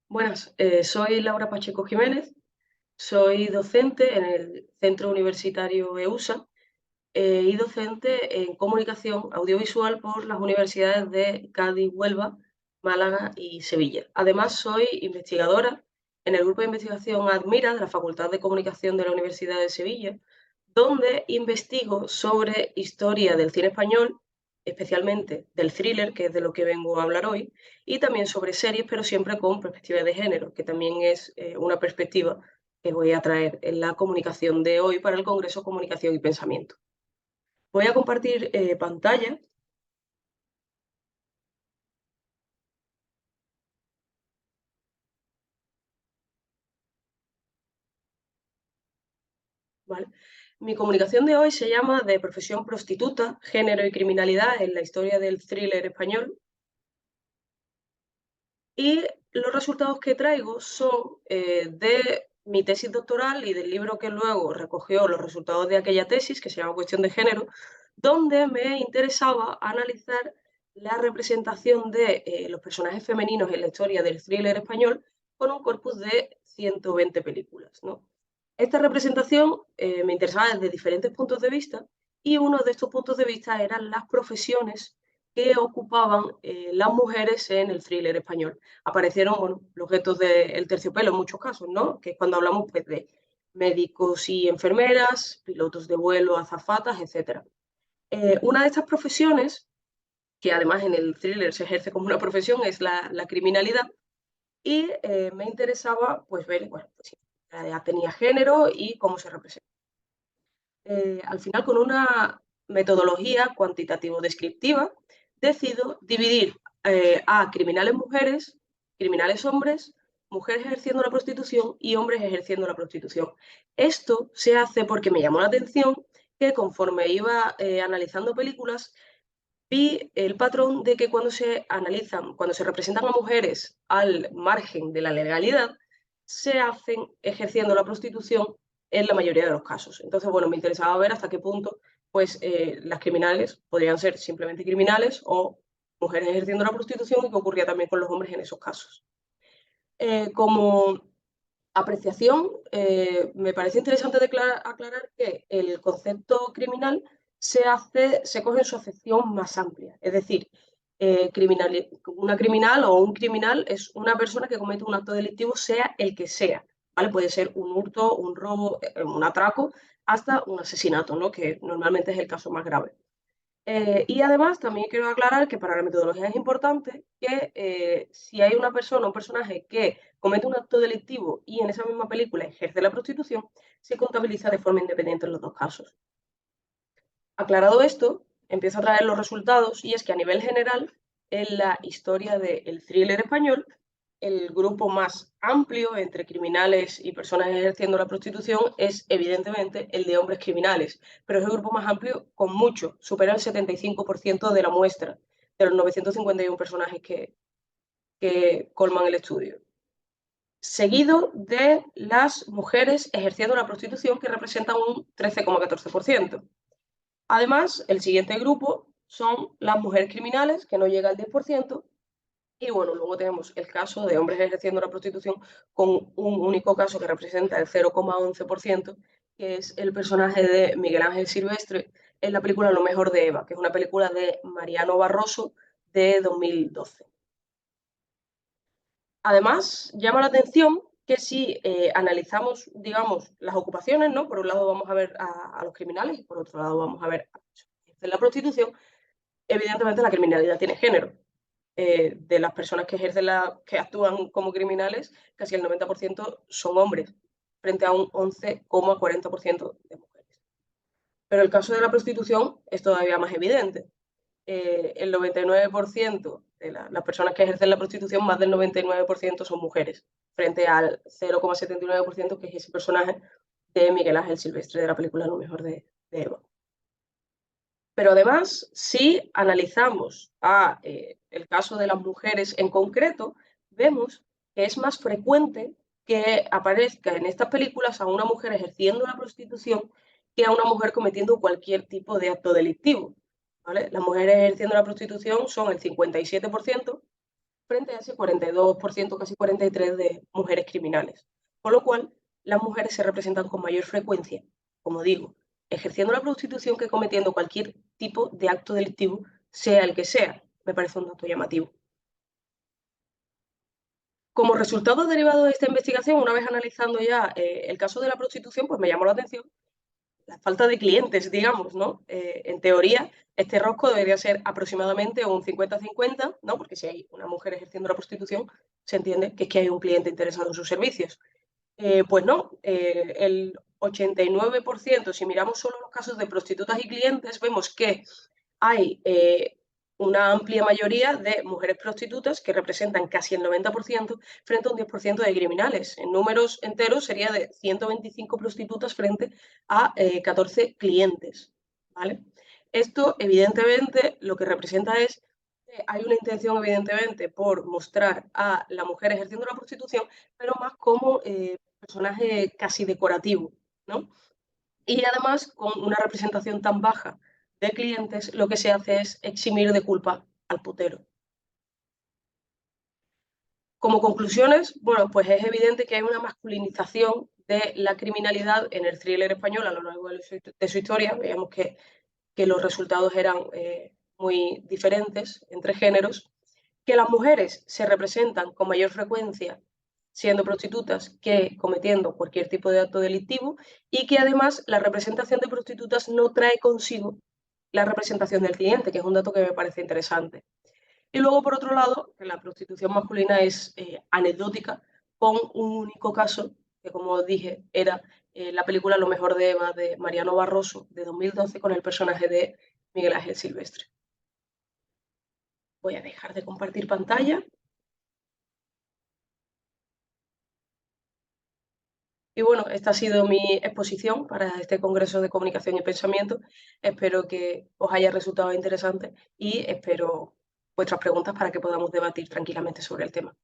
Buenas, soy Laura Pacheco Jiménez, soy docente en el Centro Universitario EUSA y docente en comunicación audiovisual por las universidades de Cádiz, Huelva, Málaga y Sevilla. Además, soy investigadora en el grupo de investigación Admira de la Facultad de Comunicación de la Universidad de Sevilla, donde investigo sobre historia del cine español, especialmente del thriller, que es de lo que vengo a hablar hoy, y también sobre series, pero siempre con perspectiva de género, que también es una perspectiva que voy a traer en la comunicación de hoy para el Congreso Comunicación y Pensamiento. Voy a compartir pantalla, ¿vale? Mi comunicación de hoy se llama De profesión prostituta, género y criminalidad en la historia del thriller español. Y los resultados que traigo son de mi tesis doctoral y del libro que luego recogió los resultados de aquella tesis, que se llama Cuestión de Género, donde me interesaba analizar la representación de los personajes femeninos en la historia del thriller español con un corpus de 120 películas, ¿no? Esta representación me interesaba desde diferentes puntos de vista y uno de estos puntos de vista eran las profesiones que ocupaban las mujeres en el thriller español. Aparecieron, bueno, los objetos del terciopelo en muchos casos, ¿no? Que es cuando hablamos pues, de médicos y enfermeras, pilotos de vuelo, azafatas, etc. Una de estas profesiones, que además en el thriller se ejerce como una profesión, es la criminalidad, y me interesaba pues, ver, bueno, pues, si tenía género y cómo se representa. Al final, con una metodología cuantitativo-descriptiva, decido dividir a criminales mujeres, criminales hombres, mujeres ejerciendo la prostitución y hombres ejerciendo la prostitución. Esto se hace porque me llamó la atención que conforme iba analizando películas, vi el patrón de que cuando se analizan, cuando se representan a mujeres al margen de la legalidad, se hacen ejerciendo la prostitución en la mayoría de los casos. Entonces, bueno, me interesaba ver hasta qué punto pues, las criminales podrían ser simplemente criminales o mujeres ejerciendo la prostitución y qué ocurría también con los hombres en esos casos. Como apreciación, me parece interesante aclarar que el concepto criminal se coge en su acepción más amplia. Es decir, una criminal o un criminal es una persona que comete un acto delictivo, sea el que sea. ¿Vale? Puede ser un hurto, un robo, un atraco, hasta un asesinato, ¿no? Que normalmente es el caso más grave. Y además también quiero aclarar que para la metodología es importante que si hay una persona, un personaje que comete un acto delictivo y en esa misma película ejerce la prostitución, se contabiliza de forma independiente en los dos casos. Aclarado esto, empiezo a traer los resultados y es que a nivel general, en la historia del thriller español, el grupo más amplio entre criminales y personas ejerciendo la prostitución es evidentemente el de hombres criminales, pero es el grupo más amplio con mucho, supera el 75% de la muestra de los 951 personajes que colman el estudio. Seguido de las mujeres ejerciendo la prostitución, que representan un 13,14%. Además, el siguiente grupo son las mujeres criminales, que no llega al 10%, y bueno, luego tenemos el caso de hombres ejerciendo la prostitución con un único caso que representa el 0,11%, que es el personaje de Miguel Ángel Silvestre en la película Lo mejor de Eva, que es una película de Mariano Barroso de 2012. Además, llama la atención que si analizamos, digamos, las ocupaciones, ¿no? Por un lado vamos a ver a los criminales y por otro lado vamos a ver a la prostitución, evidentemente la criminalidad tiene género. De las personas que que actúan como criminales, casi el 90% son hombres, frente a un 11,40% de mujeres. Pero el caso de la prostitución es todavía más evidente. El 99% de las personas que ejercen la prostitución, más del 99% son mujeres, frente al 0,79% que es ese personaje de Miguel Ángel Silvestre de la película Lo mejor de Eva. Pero además, si analizamos el caso de las mujeres en concreto, vemos que es más frecuente que aparezca en estas películas a una mujer ejerciendo la prostitución que a una mujer cometiendo cualquier tipo de acto delictivo. ¿Vale? Las mujeres ejerciendo la prostitución son el 57%, frente a ese 42%, casi 43% de mujeres criminales. Con lo cual, las mujeres se representan con mayor frecuencia, como digo, ejerciendo la prostitución que cometiendo cualquier tipo de acto delictivo, sea el que sea. Me parece un dato llamativo. Como resultado derivado de esta investigación, una vez analizando ya el caso de la prostitución, pues me llamó la atención la falta de clientes, digamos, ¿no? En teoría, este rosco debería ser aproximadamente un 50-50, ¿no? Porque si hay una mujer ejerciendo la prostitución, se entiende que es que hay un cliente interesado en sus servicios. Pues no, el 89%, si miramos solo los casos de prostitutas y clientes, vemos que hay una amplia mayoría de mujeres prostitutas que representan casi el 90% frente a un 10% de criminales. En números enteros sería de 125 prostitutas frente a 14 clientes. ¿Vale? Esto, evidentemente, lo que representa es que hay una intención, evidentemente, por mostrar a la mujer ejerciendo la prostitución, pero más como personaje casi decorativo, ¿no? Y además, con una representación tan baja de clientes, lo que se hace es eximir de culpa al putero. Como conclusiones, bueno, pues es evidente que hay una masculinización de la criminalidad en el thriller español a lo largo de su historia. Veíamos que los resultados eran muy diferentes entre géneros, que las mujeres se representan con mayor frecuencia siendo prostitutas que cometiendo cualquier tipo de acto delictivo y que además la representación de prostitutas no trae consigo la representación del cliente, que es un dato que me parece interesante. Y luego, por otro lado, que la prostitución masculina es anecdótica, con un único caso, que como dije, era la película Lo mejor de Eva de Mariano Barroso, de 2012, con el personaje de Miguel Ángel Silvestre. Voy a dejar de compartir pantalla. Y bueno, esta ha sido mi exposición para este Congreso de Comunicación y Pensamiento. Espero que os haya resultado interesante y espero vuestras preguntas para que podamos debatir tranquilamente sobre el tema.